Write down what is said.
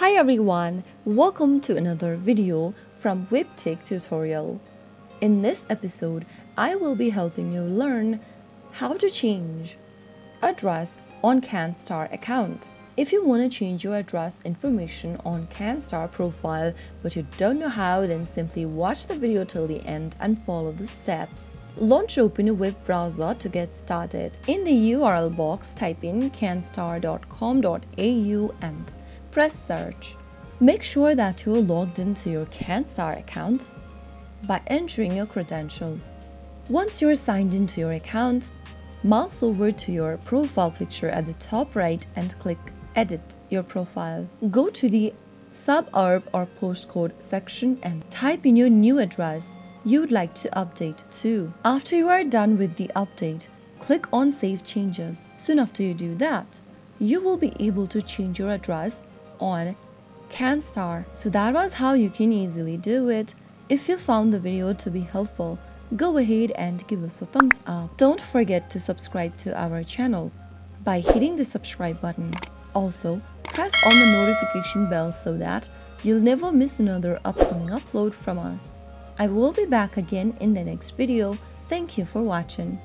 Hi everyone, welcome to another video from Webtech Tutorial. In this episode, I will be helping you learn how to change address on Canstar account. If you want to change your address information on Canstar profile but you don't know how, then simply watch the video till the end and follow the steps. Launch open a web browser to get started. In the URL box, type in canstar.com.au and press search. Make sure that you are logged into your Canstar account by entering your credentials. Once you're signed into your account, mouse over to your profile picture at the top right and click Edit your profile. Go to the suburb or postcode section and type in your new address you'd like to update to. After you are done with the update, click on Save Changes. Soon after you do that, you will be able to change your address on Canstar. So that was how you can easily do it. If you found the video to be helpful, go ahead and give us a thumbs up. Don't forget to subscribe to our channel by hitting the subscribe button. Also, press on the notification bell so that you'll never miss another upcoming upload from us. I will be back again in the next video. Thank you for watching.